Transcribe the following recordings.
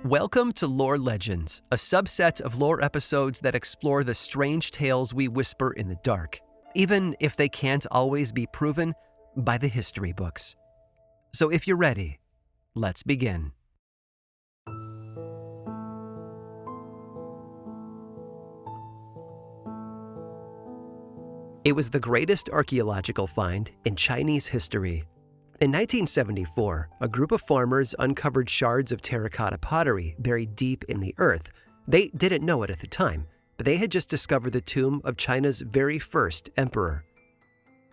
Welcome to Lore Legends, a subset of lore episodes that explore the strange tales we whisper in the dark, even if they can't always be proven by the history books. So if you're ready, let's begin. It was the greatest archaeological find in Chinese history. In 1974, a group of farmers uncovered shards of terracotta pottery buried deep in the earth. They didn't know it at the time, but they had just discovered the tomb of China's very first emperor.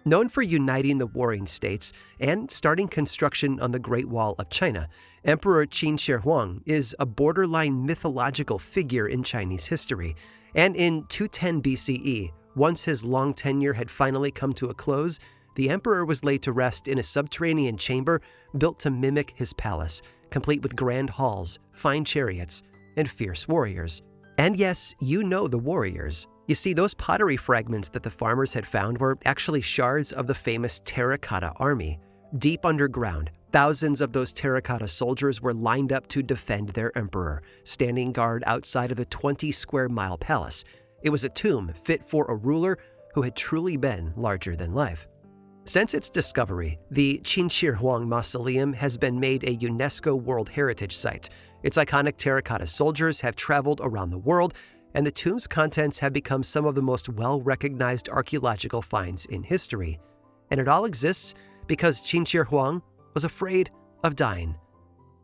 Known for uniting the warring states and starting construction on the Great Wall of China, Emperor Qin Shi Huang is a borderline mythological figure in Chinese history. And in 210 BCE, once his long tenure had finally come to a close, the emperor was laid to rest in a subterranean chamber built to mimic his palace, complete with grand halls, fine chariots, and fierce warriors. And yes, you know the warriors. You see, those pottery fragments that the farmers had found were actually shards of the famous terracotta army. Deep underground, thousands of those terracotta soldiers were lined up to defend their emperor, standing guard outside of the 20-square-mile palace. It was a tomb fit for a ruler who had truly been larger than life. Since its discovery, the Qin Shi Huang Mausoleum has been made a UNESCO World Heritage Site. Its iconic terracotta soldiers have traveled around the world, and the tomb's contents have become some of the most well-recognized archaeological finds in history. And it all exists because Qin Shi Huang was afraid of dying.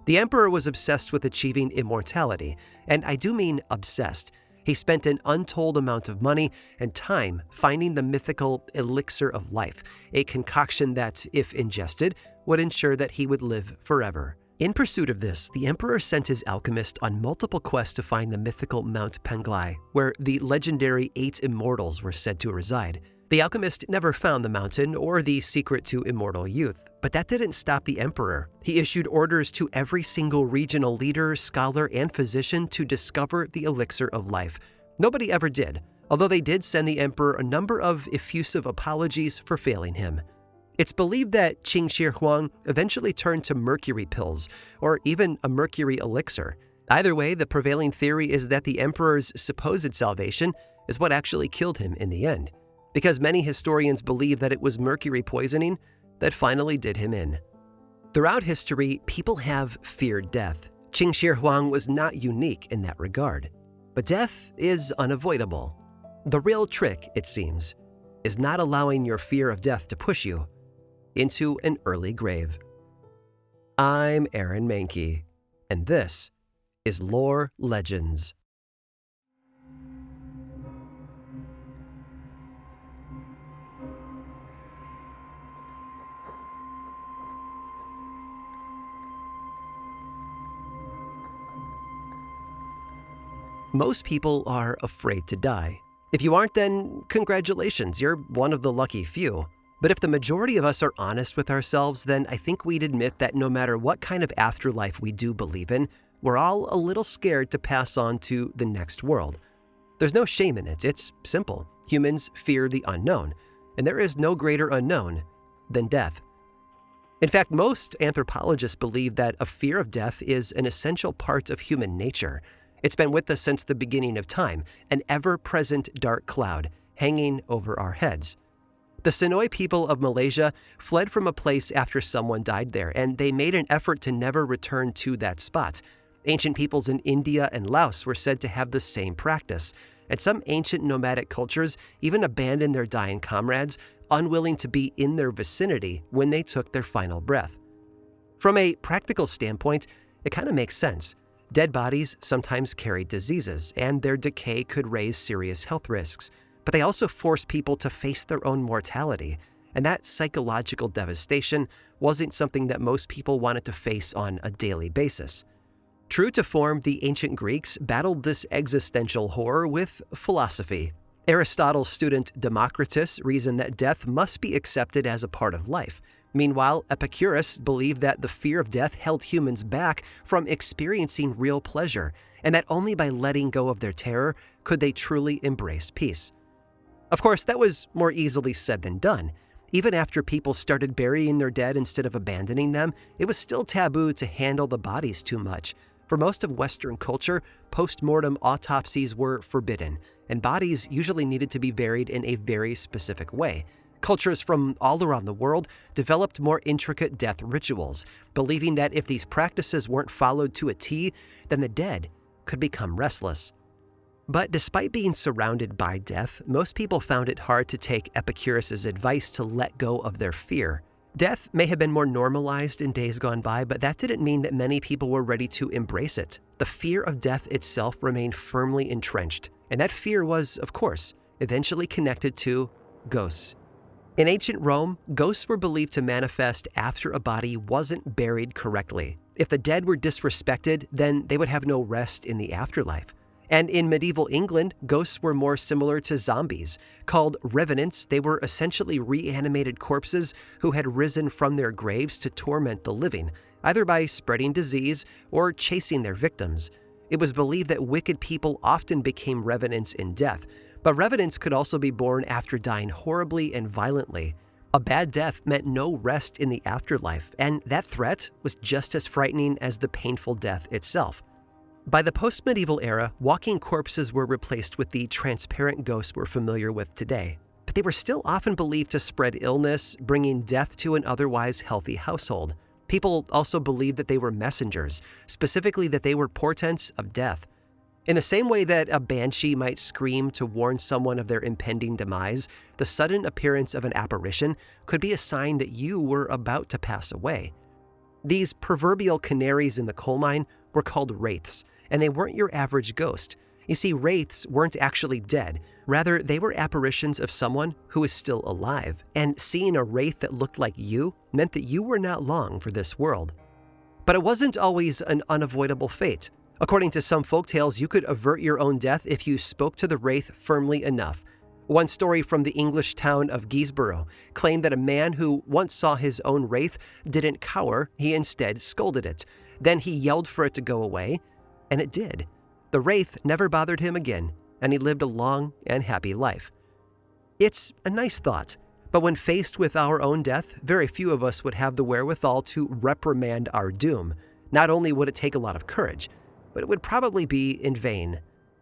The emperor was obsessed with achieving immortality, and I do mean obsessed. He spent an untold amount of money and time finding the mythical elixir of life, a concoction that, if ingested, would ensure that he would live forever. In pursuit of this, the emperor sent his alchemist on multiple quests to find the mythical Mount Penglai, where the legendary 8 immortals were said to reside. The alchemist never found the mountain or the secret to immortal youth, but that didn't stop the emperor. He issued orders to every single regional leader, scholar, and physician to discover the elixir of life. Nobody ever did, although they did send the emperor a number of effusive apologies for failing him. It's believed that Qin Shi Huang eventually turned to mercury pills, or even a mercury elixir. Either way, the prevailing theory is that the emperor's supposed salvation is what actually killed him in the end, because many historians believe that it was mercury poisoning that finally did him in. Throughout history, people have feared death. Qin Shi Huang was not unique in that regard. But death is unavoidable. The real trick, it seems, is not allowing your fear of death to push you into an early grave. I'm Aaron Mahnke, and this is Lore Legends. Most people are afraid to die. If you aren't, then congratulations, you're one of the lucky few. But if the majority of us are honest with ourselves, then I think we'd admit that no matter what kind of afterlife we do believe in, we're all a little scared to pass on to the next world. There's no shame in it. It's simple. Humans fear the unknown, and there is no greater unknown than death. In fact, most anthropologists believe that a fear of death is an essential part of human nature. It's been with us since the beginning of time, an ever-present dark cloud hanging over our heads. The Sonoy people of Malaysia fled from a place after someone died there, and they made an effort to never return to that spot. Ancient peoples in India and Laos were said to have the same practice, and some ancient nomadic cultures even abandoned their dying comrades, unwilling to be in their vicinity when they took their final breath. From a practical standpoint, it kind of makes sense. Dead bodies sometimes carry diseases, and their decay could raise serious health risks. But they also force people to face their own mortality, and that psychological devastation wasn't something that most people wanted to face on a daily basis. True to form, the ancient Greeks battled this existential horror with philosophy. Aristotle's student Democritus reasoned that death must be accepted as a part of life. Meanwhile, Epicurus believed that the fear of death held humans back from experiencing real pleasure, and that only by letting go of their terror could they truly embrace peace. Of course, that was more easily said than done. Even after people started burying their dead instead of abandoning them, it was still taboo to handle the bodies too much. For most of Western culture, post-mortem autopsies were forbidden, and bodies usually needed to be buried in a very specific way. Cultures from all around the world developed more intricate death rituals, believing that if these practices weren't followed to a T, then the dead could become restless. But despite being surrounded by death, most people found it hard to take Epicurus's advice to let go of their fear. Death may have been more normalized in days gone by, but that didn't mean that many people were ready to embrace it. The fear of death itself remained firmly entrenched, and that fear was, of course, eventually connected to ghosts. In ancient Rome, ghosts were believed to manifest after a body wasn't buried correctly. If the dead were disrespected, then they would have no rest in the afterlife. And in medieval England, ghosts were more similar to zombies. Called revenants, they were essentially reanimated corpses who had risen from their graves to torment the living, either by spreading disease or chasing their victims. It was believed that wicked people often became revenants in death, but revenants could also be born after dying horribly and violently. A bad death meant no rest in the afterlife, and that threat was just as frightening as the painful death itself. By the post-medieval era, walking corpses were replaced with the transparent ghosts we're familiar with today. But they were still often believed to spread illness, bringing death to an otherwise healthy household. People also believed that they were messengers, specifically that they were portents of death. In the same way that a banshee might scream to warn someone of their impending demise, the sudden appearance of an apparition could be a sign that you were about to pass away. These proverbial canaries in the coal mine were called wraiths, and they weren't your average ghost. You see, wraiths weren't actually dead. Rather, they were apparitions of someone who is still alive, and seeing a wraith that looked like you meant that you were not long for this world. But it wasn't always an unavoidable fate. According to some folktales, you could avert your own death if you spoke to the wraith firmly enough. One story from the English town of Guisborough claimed that a man who once saw his own wraith didn't cower, he instead scolded it. Then he yelled for it to go away, and it did. The wraith never bothered him again, and he lived a long and happy life. It's a nice thought, but when faced with our own death, very few of us would have the wherewithal to reprimand our doom. Not only would it take a lot of courage, but it would probably be in vain.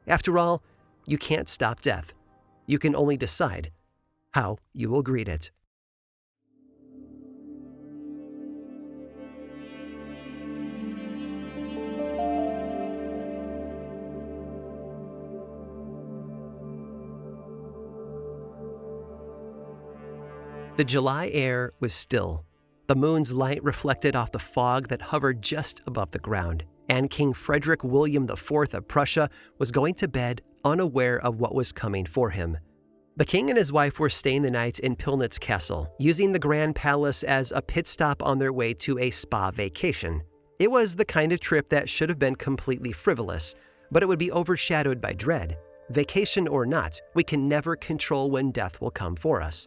After all, you can't stop death. You can only decide how you will greet it. The July air was still. The moon's light reflected off the fog that hovered just above the ground, and King Frederick William IV of Prussia was going to bed unaware of what was coming for him. The king and his wife were staying the night in Pillnitz Castle, using the Grand Palace as a pit stop on their way to a spa vacation. It was the kind of trip that should have been completely frivolous, but it would be overshadowed by dread. Vacation or not, we can never control when death will come for us.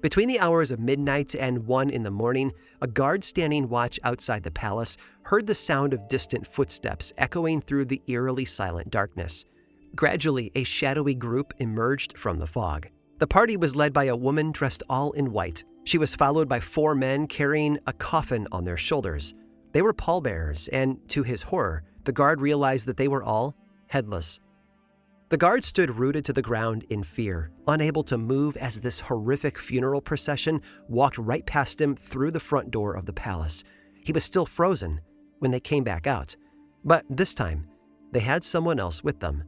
Between the hours of midnight and 1 in the morning, a guard standing watch outside the palace heard the sound of distant footsteps echoing through the eerily silent darkness. Gradually, a shadowy group emerged from the fog. The party was led by a woman dressed all in white. She was followed by 4 men carrying a coffin on their shoulders. They were pallbearers, and to his horror, the guard realized that they were all headless. The guard stood rooted to the ground in fear, unable to move as this horrific funeral procession walked right past him through the front door of the palace. He was still frozen when they came back out, but this time, they had someone else with them.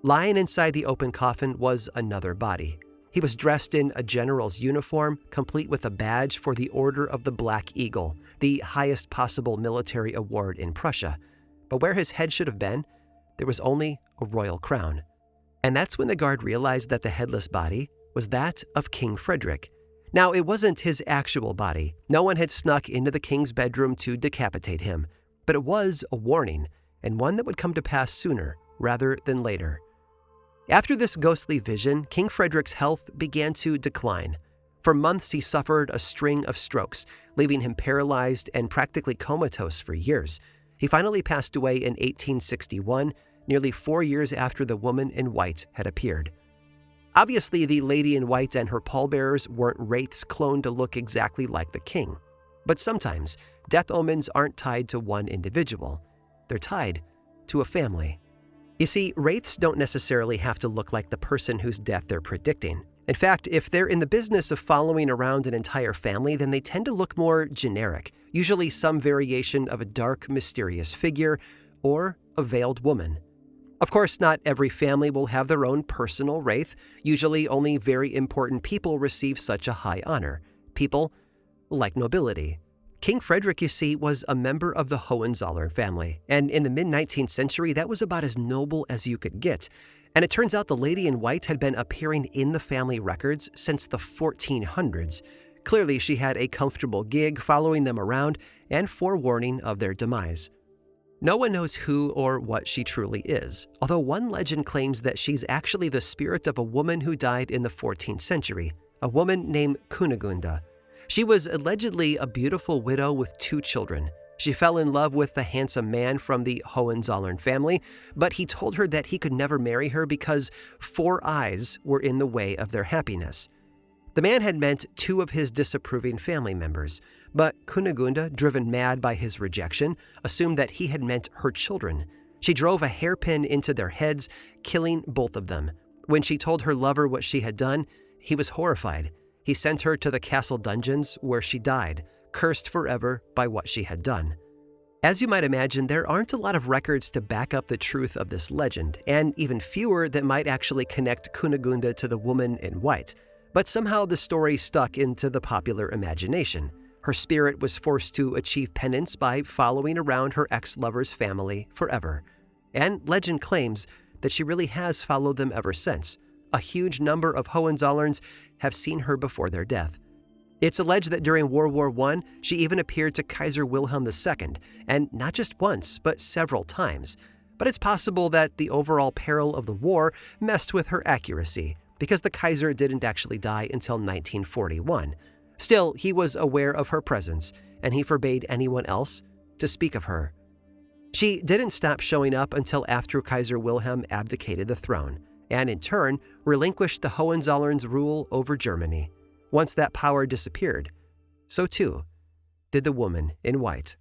Lying inside the open coffin was another body. He was dressed in a general's uniform, complete with a badge for the Order of the Black Eagle, the highest possible military award in Prussia. But where his head should have been, there was only a royal crown. And that's when the guard realized that the headless body was that of King Frederick. Now, it wasn't his actual body. No one had snuck into the king's bedroom to decapitate him. But it was a warning, and one that would come to pass sooner rather than later. After this ghostly vision, King Frederick's health began to decline. For months, he suffered a string of strokes, leaving him paralyzed and practically comatose for years. He finally passed away in 1861, nearly 4 years after the woman in white had appeared. Obviously, the lady in white and her pallbearers weren't wraiths cloned to look exactly like the king. But sometimes, death omens aren't tied to one individual. they're tied to a family. You see, wraiths don't necessarily have to look like the person whose death they're predicting. In fact, if they're in the business of following around an entire family, then they tend to look more generic, usually some variation of a dark, mysterious figure or a veiled woman. Of course, not every family will have their own personal wraith. Usually only very important people receive such a high honor. People like nobility. King Frederick, you see, was a member of the Hohenzollern family, and in the mid-19th century, that was about as noble as you could get. And it turns out the lady in white had been appearing in the family records since the 1400s. Clearly, she had a comfortable gig following them around and forewarning of their demise. No one knows who or what she truly is, although one legend claims that she's actually the spirit of a woman who died in the 14th century, a woman named Kunigunde. She was allegedly a beautiful widow with 2 children. She fell in love with the handsome man from the Hohenzollern family, but he told her that he could never marry her because 4 eyes were in the way of their happiness. The man had meant 2 of his disapproving family members, but Kunigunde, driven mad by his rejection, assumed that he had meant her children. She drove a hairpin into their heads, killing both of them. When she told her lover what she had done, he was horrified. He sent her to the castle dungeons where she died, cursed forever by what she had done. As you might imagine, there aren't a lot of records to back up the truth of this legend, and even fewer that might actually connect Kunigunde to the woman in white. But somehow the story stuck into the popular imagination. Her spirit was forced to achieve penance by following around her ex-lover's family forever. And legend claims that she really has followed them ever since. A huge number of Hohenzollerns have seen her before their death. It's alleged that during World War I, she even appeared to Kaiser Wilhelm II, and not just once, but several times. But it's possible that the overall peril of the war messed with her accuracy, because the Kaiser didn't actually die until 1941. Still, he was aware of her presence, and he forbade anyone else to speak of her. She didn't stop showing up until after Kaiser Wilhelm abdicated the throne, and in turn relinquished the Hohenzollerns' rule over Germany. Once that power disappeared, so too did the woman in white.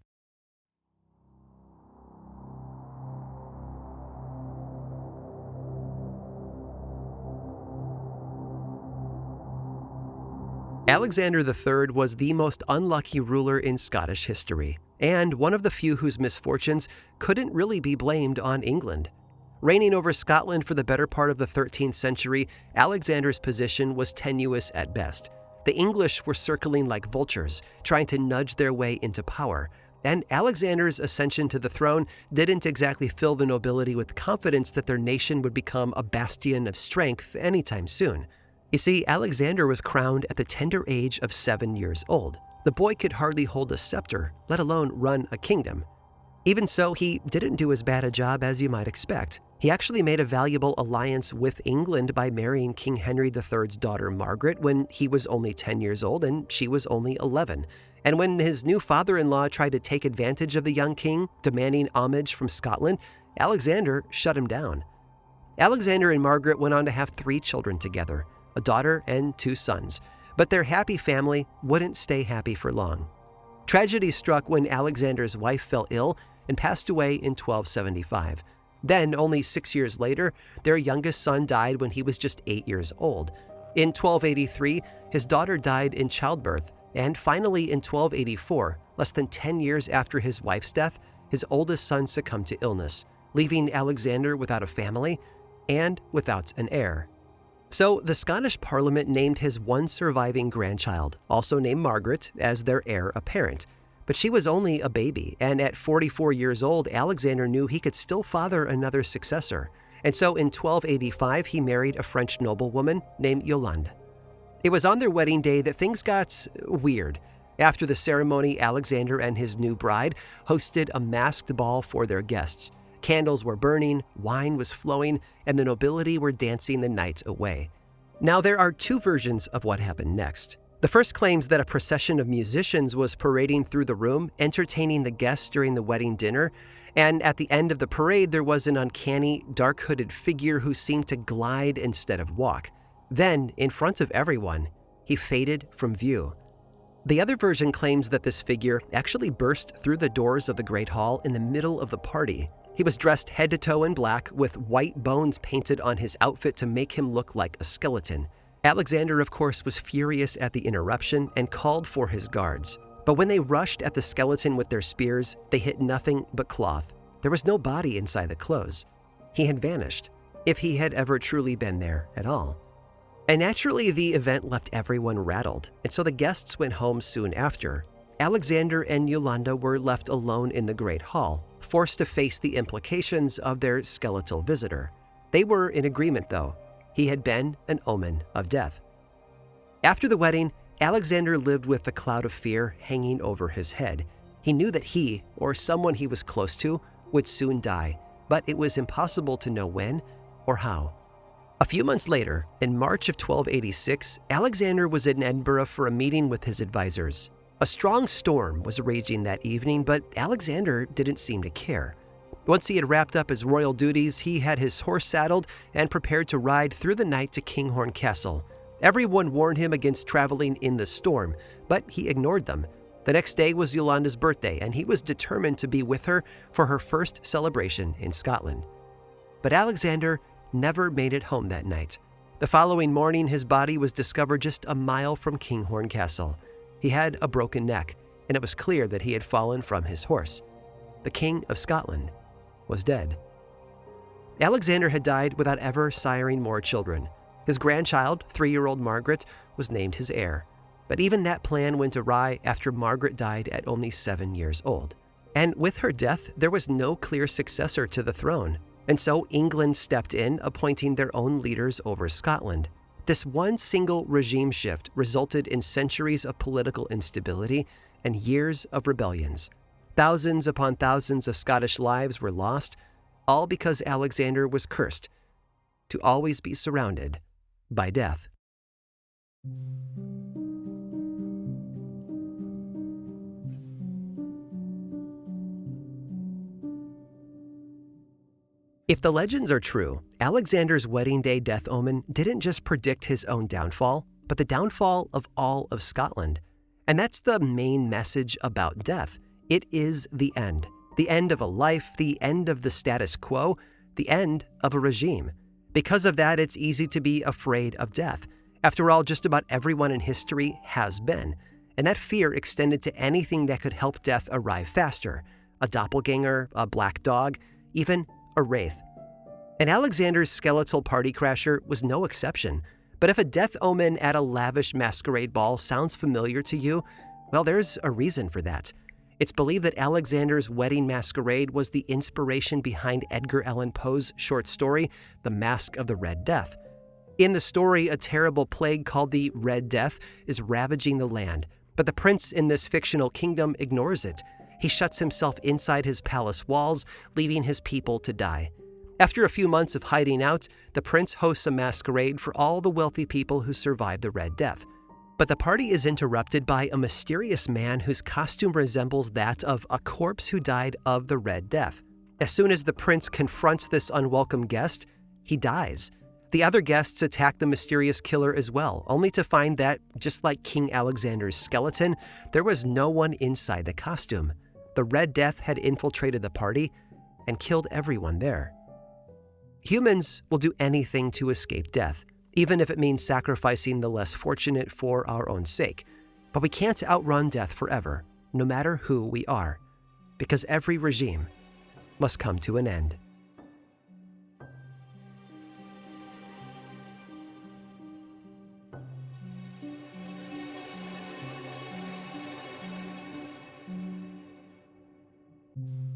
Alexander III was the most unlucky ruler in Scottish history, and one of the few whose misfortunes couldn't really be blamed on England. Reigning over Scotland for the better part of the 13th century, Alexander's position was tenuous at best. The English were circling like vultures, trying to nudge their way into power, and Alexander's ascension to the throne didn't exactly fill the nobility with confidence that their nation would become a bastion of strength anytime soon. You see, Alexander was crowned at the tender age of 7 years old. The boy could hardly hold a scepter, let alone run a kingdom. Even so, he didn't do as bad a job as you might expect. He actually made a valuable alliance with England by marrying King Henry III's daughter Margaret when he was only 10 years old and she was only 11. And when his new father-in-law tried to take advantage of the young king, demanding homage from Scotland, Alexander shut him down. Alexander and Margaret went on to have 3 children together, a daughter and 2 sons. But their happy family wouldn't stay happy for long. Tragedy struck when Alexander's wife fell ill and passed away in 1275. Then, only 6 years later, their youngest son died when he was just 8 years old. In 1283, his daughter died in childbirth, and finally in 1284, less than 10 years after his wife's death, his oldest son succumbed to illness, leaving Alexander without a family and without an heir. So the Scottish Parliament named his one surviving grandchild, also named Margaret, as their heir apparent. But she was only a baby, and at 44 years old, Alexander knew he could still father another successor. And so in 1285, he married a French noblewoman named Yolande. It was on their wedding day that things got weird. After the ceremony, Alexander and his new bride hosted a masked ball for their guests. Candles were burning, wine was flowing, and the nobility were dancing the night away. Now, there are 2 versions of what happened next. The first claims that a procession of musicians was parading through the room, entertaining the guests during the wedding dinner, and at the end of the parade there was an uncanny, dark-hooded figure who seemed to glide instead of walk. Then, in front of everyone, he faded from view. The other version claims that this figure actually burst through the doors of the Great Hall in the middle of the party. He was dressed head to toe in black with white bones painted on his outfit to make him look like a skeleton. Alexander, of course, was furious at the interruption and called for his guards. But when they rushed at the skeleton with their spears, they hit nothing but cloth. There was no body inside the clothes. He had vanished, if he had ever truly been there at all. And naturally, the event left everyone rattled, and so the guests went home soon after. Alexander and Yolanda were left alone in the Great Hall, forced to face the implications of their skeletal visitor. They were in agreement, though. He had been an omen of death. After the wedding, Alexander lived with the cloud of fear hanging over his head. He knew that he, or someone he was close to, would soon die, but it was impossible to know when or how. A few months later, in March of 1286, Alexander was in Edinburgh for a meeting with his advisors. A strong storm was raging that evening, but Alexander didn't seem to care. Once he had wrapped up his royal duties, he had his horse saddled and prepared to ride through the night to Kinghorn Castle. Everyone warned him against traveling in the storm, but he ignored them. The next day was Yolanda's birthday, and he was determined to be with her for her first celebration in Scotland. But Alexander never made it home that night. The following morning, his body was discovered just a mile from Kinghorn Castle. He had a broken neck, and it was clear that he had fallen from his horse. The King of Scotland was dead. Alexander had died without ever siring more children. His grandchild, 3-year-old Margaret, was named his heir. But even that plan went awry after Margaret died at only 7 years old. And with her death, there was no clear successor to the throne. And so England stepped in, appointing their own leaders over Scotland. This one single regime shift resulted in centuries of political instability and years of rebellions. Thousands upon thousands of Scottish lives were lost, all because Alexander was cursed to always be surrounded by death. If the legends are true, Alexander's wedding day death omen didn't just predict his own downfall, but the downfall of all of Scotland. And that's the main message about death. It is the end of a life, the end of the status quo, the end of a regime. Because of that, it's easy to be afraid of death. After all, just about everyone in history has been. And that fear extended to anything that could help death arrive faster. A doppelganger, a black dog, even a wraith. And Alexander's skeletal party crasher was no exception. But if a death omen at a lavish masquerade ball sounds familiar to you, well, there's a reason for that. It's believed that Alexander's wedding masquerade was the inspiration behind Edgar Allan Poe's short story, The Masque of the Red Death. In the story, a terrible plague called the Red Death is ravaging the land, but the prince in this fictional kingdom ignores it. He shuts himself inside his palace walls, leaving his people to die. After a few months of hiding out, the prince hosts a masquerade for all the wealthy people who survived the Red Death. But the party is interrupted by a mysterious man whose costume resembles that of a corpse who died of the Red Death. As soon as the prince confronts this unwelcome guest, he dies. The other guests attack the mysterious killer as well, only to find that, just like King Alexander's skeleton, there was no one inside the costume. The Red Death had infiltrated the party and killed everyone there. Humans will do anything to escape death, even if it means sacrificing the less fortunate for our own sake. But we can't outrun death forever, no matter who we are, because every regime must come to an end.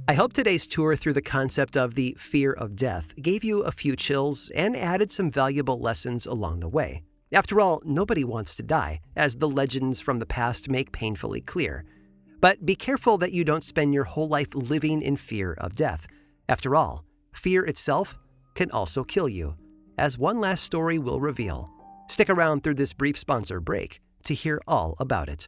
I hope today's tour through the concept of the fear of death gave you a few chills and added some valuable lessons along the way. After all, nobody wants to die, as the legends from the past make painfully clear. But be careful that you don't spend your whole life living in fear of death. After all, fear itself can also kill you, as one last story will reveal. Stick around through this brief sponsor break to hear all about it.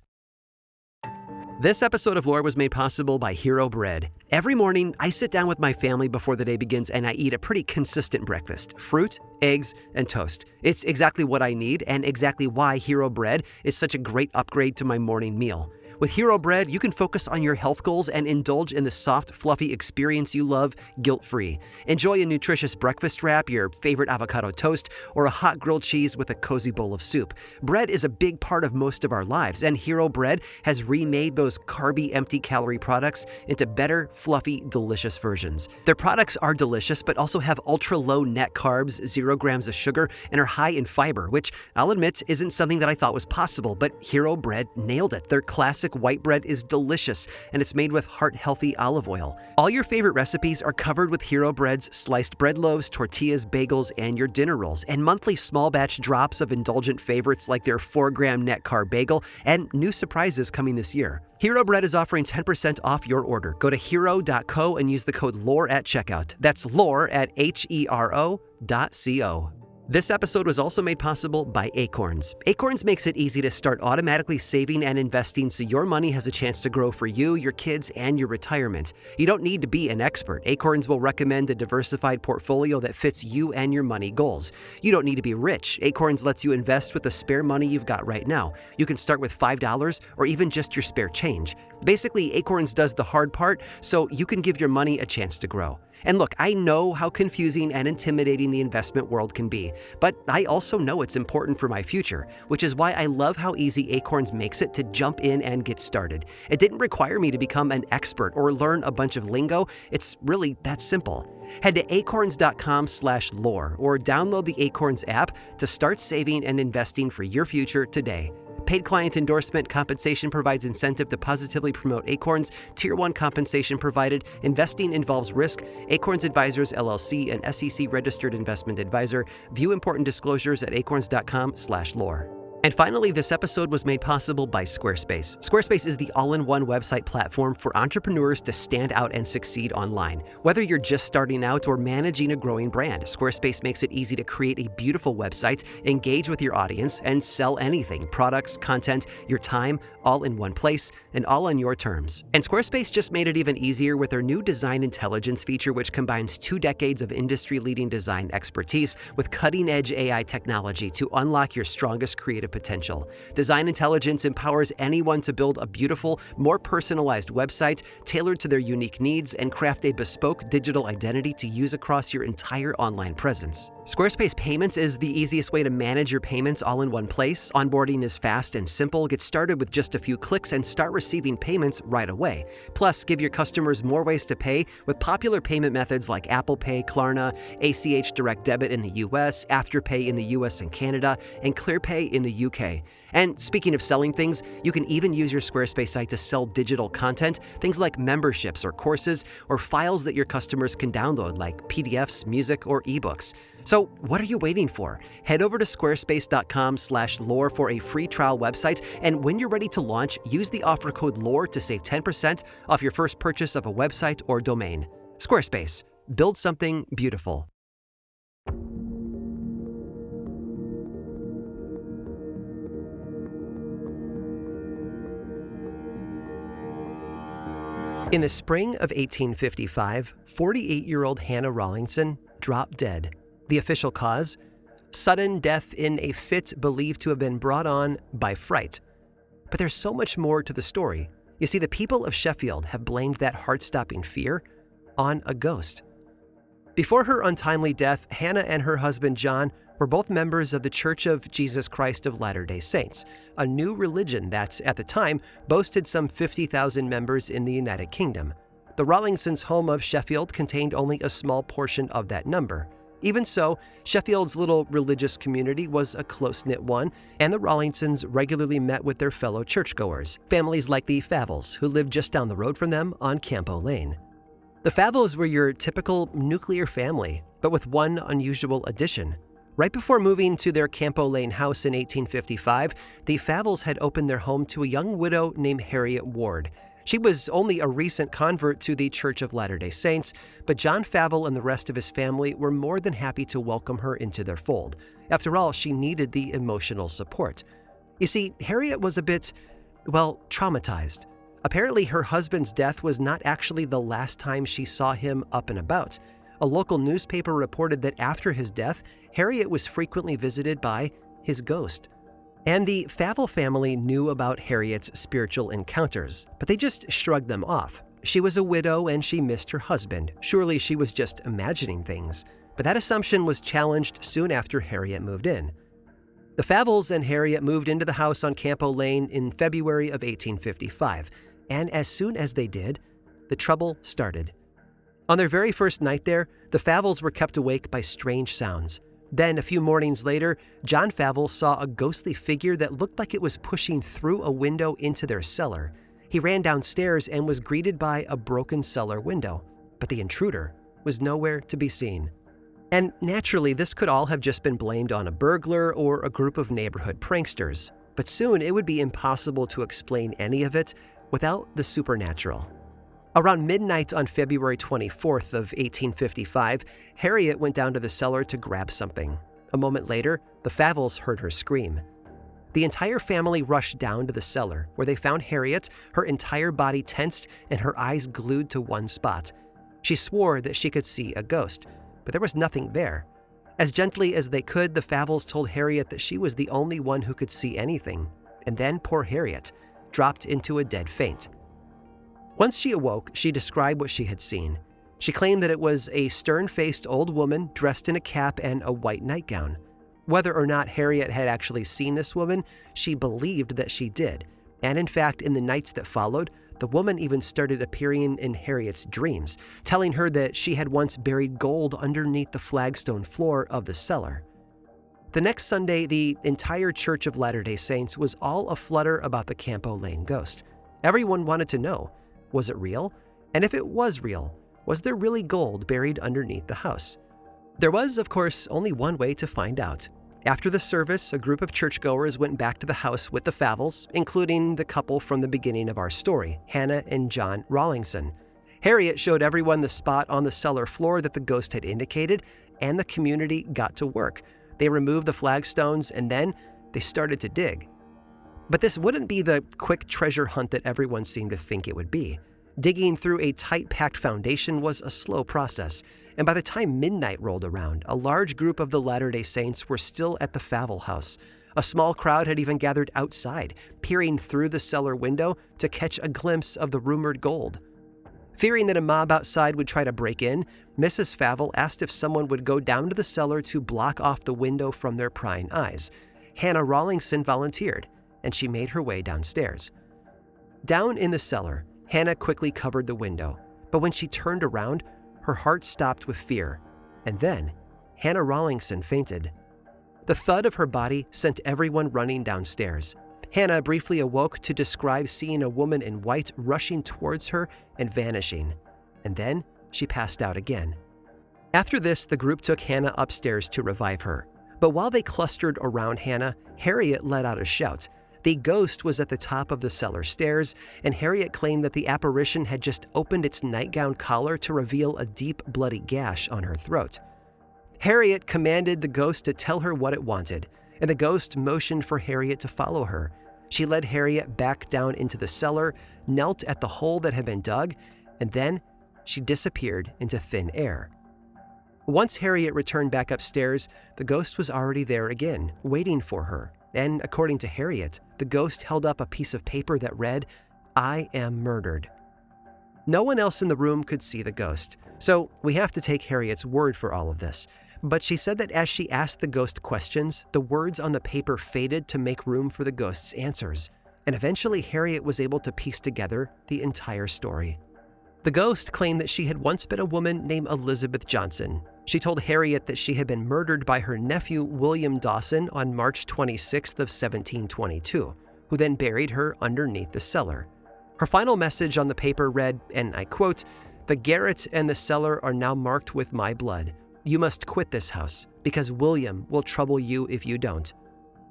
This episode of Lore was made possible by Hero Bread. Every morning, I sit down with my family before the day begins and I eat a pretty consistent breakfast: fruit, eggs, and toast. It's exactly what I need and exactly why Hero Bread is such a great upgrade to my morning meal. With Hero Bread, you can focus on your health goals and indulge in the soft, fluffy experience you love, guilt-free. Enjoy a nutritious breakfast wrap, your favorite avocado toast, or a hot grilled cheese with a cozy bowl of soup. Bread is a big part of most of our lives, and Hero Bread has remade those carby, empty-calorie products into better, fluffy, delicious versions. Their products are delicious, but also have ultra-low net carbs, 0 grams of sugar, and are high in fiber, which I'll admit isn't something that I thought was possible, but Hero Bread nailed it. Their classic white bread is delicious, and it's made with heart-healthy olive oil. All your favorite recipes are covered with Hero Bread's sliced bread loaves, tortillas, bagels, and your dinner rolls, and monthly small batch drops of indulgent favorites like their 4-gram net carb bagel, and new surprises coming this year. Hero Bread is offering 10% off your order. Go to hero.co and use the code LORE at checkout. That's LORE at HERO.co. This episode was also made possible by Acorns. Acorns makes it easy to start automatically saving and investing so your money has a chance to grow for you, your kids, and your retirement. You don't need to be an expert. Acorns will recommend a diversified portfolio that fits you and your money goals. You don't need to be rich. Acorns lets you invest with the spare money you've got right now. You can start with $5 or even just your spare change. Basically, Acorns does the hard part so you can give your money a chance to grow. And look, I know how confusing and intimidating the investment world can be, but I also know it's important for my future, which is why I love how easy Acorns makes it to jump in and get started. It didn't require me to become an expert or learn a bunch of lingo. It's really that simple. Head to acorns.com/lore or download the Acorns app to start saving and investing for your future today. Paid client endorsement compensation provides incentive to positively promote Acorns. Tier 1 compensation provided. Investing involves risk. Acorns Advisors, LLC, an SEC-registered investment advisor. View important disclosures at acorns.com/lore. And finally, this episode was made possible by Squarespace. Squarespace is the all-in-one website platform for entrepreneurs to stand out and succeed online. Whether you're just starting out or managing a growing brand, Squarespace makes it easy to create a beautiful website, engage with your audience, and sell anything: products, content, your time, all in one place, and all on your terms. And Squarespace just made it even easier with their new Design Intelligence feature, which combines 2 decades of industry-leading design expertise with cutting-edge AI technology to unlock your strongest creative potential. Design Intelligence empowers anyone to build a beautiful, more personalized website tailored to their unique needs and craft a bespoke digital identity to use across your entire online presence. Squarespace Payments is the easiest way to manage your payments all in one place. Onboarding is fast and simple. Get started with just a few clicks and start receiving payments right away. Plus, give your customers more ways to pay with popular payment methods like Apple Pay, Klarna, ACH Direct Debit in the US, Afterpay in the US and Canada, and ClearPay in the UK. And speaking of selling things, you can even use your Squarespace site to sell digital content, things like memberships or courses, or files that your customers can download like PDFs, music, or ebooks. So what are you waiting for? Head over to squarespace.com/lore for a free trial website, and when you're ready to launch, use the offer code LORE to save 10% off your first purchase of a website or domain. Squarespace. Build something beautiful. In the spring of 1855, 48-year-old Hannah Rawlinson dropped dead. The official cause? Sudden death in a fit believed to have been brought on by fright. But there's so much more to the story. You see, the people of Sheffield have blamed that heart-stopping fear on a ghost. Before her untimely death, Hannah and her husband John were both members of the Church of Jesus Christ of Latter-day Saints, a new religion that, at the time, boasted some 50,000 members in the United Kingdom. The Rawlinsons' home of Sheffield contained only a small portion of that number. Even so, Sheffield's little religious community was a close-knit one, and the Rawlinsons regularly met with their fellow churchgoers, families like the Favels, who lived just down the road from them on Campo Lane. The Favels were your typical nuclear family, but with one unusual addition. Right before moving to their Campo Lane house in 1855, the Favels had opened their home to a young widow named Harriet Ward. She was only a recent convert to the Church of Latter-day Saints, but John Favel and the rest of his family were more than happy to welcome her into their fold. After all, she needed the emotional support. You see, Harriet was a bit, traumatized. Apparently, her husband's death was not actually the last time she saw him up and about. A local newspaper reported that after his death, Harriet was frequently visited by his ghost. And the Favell family knew about Harriet's spiritual encounters, but they just shrugged them off. She was a widow and she missed her husband. Surely she was just imagining things. But that assumption was challenged soon after Harriet moved in. The Favells and Harriet moved into the house on Campo Lane in February of 1855, and as soon as they did, the trouble started. On their very first night there, the Favells were kept awake by strange sounds. Then, a few mornings later, John Favell saw a ghostly figure that looked like it was pushing through a window into their cellar. He ran downstairs and was greeted by a broken cellar window, but the intruder was nowhere to be seen. And naturally, this could all have just been blamed on a burglar or a group of neighborhood pranksters, but soon it would be impossible to explain any of it without the supernatural. Around midnight on February 24th of 1855, Harriet went down to the cellar to grab something. A moment later, the Favells heard her scream. The entire family rushed down to the cellar, where they found Harriet, her entire body tensed and her eyes glued to one spot. She swore that she could see a ghost, but there was nothing there. As gently as they could, the Favells told Harriet that she was the only one who could see anything, and then poor Harriet dropped into a dead faint. Once she awoke, she described what she had seen. She claimed that it was a stern-faced old woman dressed in a cap and a white nightgown. Whether or not Harriet had actually seen this woman, she believed that she did. And in fact, in the nights that followed, the woman even started appearing in Harriet's dreams, telling her that she had once buried gold underneath the flagstone floor of the cellar. The next Sunday, the entire Church of Latter-day Saints was all aflutter about the Campo Lane ghost. Everyone wanted to know, was it real? And if it was real, was there really gold buried underneath the house? There was, of course, only one way to find out. After the service, a group of churchgoers went back to the house with the Favells, including the couple from the beginning of our story, Hannah and John Rawlingson. Harriet showed everyone the spot on the cellar floor that the ghost had indicated, and the community got to work. They removed the flagstones, and then they started to dig. But this wouldn't be the quick treasure hunt that everyone seemed to think it would be. Digging through a tight-packed foundation was a slow process, and by the time midnight rolled around, a large group of the Latter-day Saints were still at the Favell house. A small crowd had even gathered outside, peering through the cellar window to catch a glimpse of the rumored gold. Fearing that a mob outside would try to break in, Mrs. Favell asked if someone would go down to the cellar to block off the window from their prying eyes. Hannah Rawlingson volunteered, and she made her way downstairs. Down in the cellar, Hannah quickly covered the window, but when she turned around, her heart stopped with fear, and then Hannah Rawlingson fainted. The thud of her body sent everyone running downstairs. Hannah briefly awoke to describe seeing a woman in white rushing towards her and vanishing, and then she passed out again. After this, the group took Hannah upstairs to revive her, but while they clustered around Hannah, Harriet let out a shout. The ghost was at the top of the cellar stairs, and Harriet claimed that the apparition had just opened its nightgown collar to reveal a deep, bloody gash on her throat. Harriet commanded the ghost to tell her what it wanted, and the ghost motioned for Harriet to follow her. She led Harriet back down into the cellar, knelt at the hole that had been dug, and then she disappeared into thin air. Once Harriet returned back upstairs, the ghost was already there again, waiting for her. And according to Harriet, the ghost held up a piece of paper that read, "I am murdered." No one else in the room could see the ghost, so we have to take Harriet's word for all of this. But she said that as she asked the ghost questions, the words on the paper faded to make room for the ghost's answers. And eventually Harriet was able to piece together the entire story. The ghost claimed that she had once been a woman named Elizabeth Johnson. She told Harriet that she had been murdered by her nephew William Dawson on March 26th of 1722, who then buried her underneath the cellar. Her final message on the paper read, and I quote, "The garret and the cellar are now marked with my blood. You must quit this house, because William will trouble you if you don't."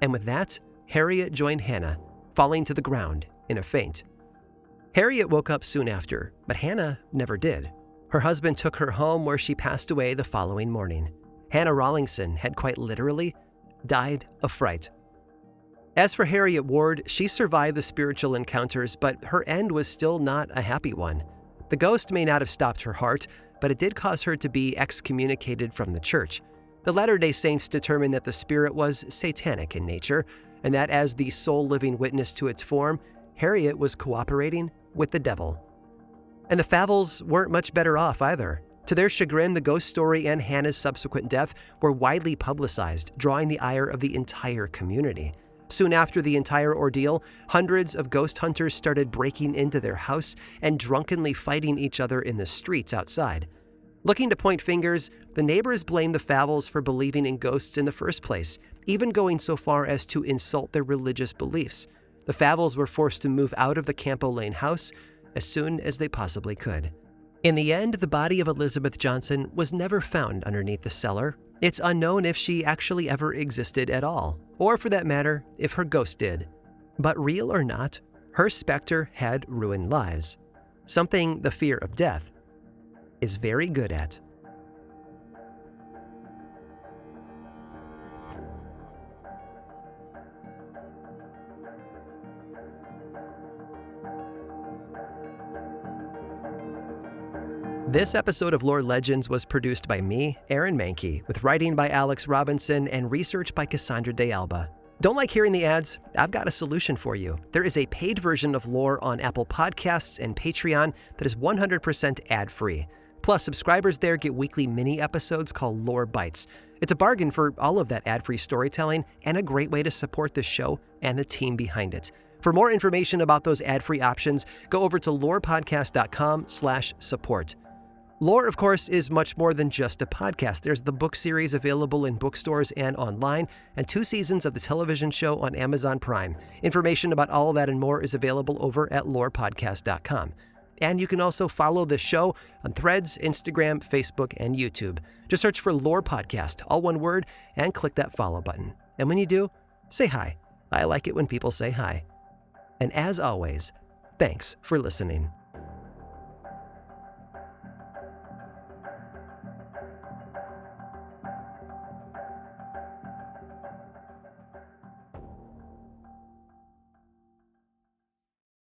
And with that, Harriet joined Hannah, falling to the ground in a faint. Harriet woke up soon after, but Hannah never did. Her husband took her home, where she passed away the following morning. Hannah Rawlingson had quite literally died of fright. As for Harriet Ward, she survived the spiritual encounters, but her end was still not a happy one. The ghost may not have stopped her heart, but it did cause her to be excommunicated from the church. The Latter-day Saints determined that the spirit was satanic in nature, and that as the sole living witness to its form, Harriet was cooperating with the devil. And the Favels weren't much better off either. To their chagrin, the ghost story and Hannah's subsequent death were widely publicized, drawing the ire of the entire community. Soon after the entire ordeal, hundreds of ghost hunters started breaking into their house and drunkenly fighting each other in the streets outside. Looking to point fingers, the neighbors blamed the Favels for believing in ghosts in the first place, even going so far as to insult their religious beliefs. The Favels were forced to move out of the Campo Lane house as soon as they possibly could. In the end, the body of Elizabeth Johnson was never found underneath the cellar. It's unknown if she actually ever existed at all, or for that matter, if her ghost did. But real or not, her specter had ruined lives, something the fear of death is very good at. This episode of Lore Legends was produced by me, Aaron Mahnke, with writing by Alex Robinson and research by Cassandra de Alba. Don't like hearing the ads? I've got a solution for you. There is a paid version of Lore on Apple Podcasts and Patreon that is 100% ad-free. Plus, subscribers there get weekly mini episodes called Lore Bites. It's a bargain for all of that ad-free storytelling and a great way to support the show and the team behind it. For more information about those ad-free options, go over to lorepodcast.com/support. Lore, of course, is much more than just a podcast. There's the book series available in bookstores and online, and 2 seasons of the television show on Amazon Prime. Information about all of that and more is available over at lorepodcast.com. And you can also follow the show on Threads, Instagram, Facebook, and YouTube. Just search for Lore Podcast, all one word, and click that follow button. And when you do, say hi. I like it when people say hi. And as always, thanks for listening.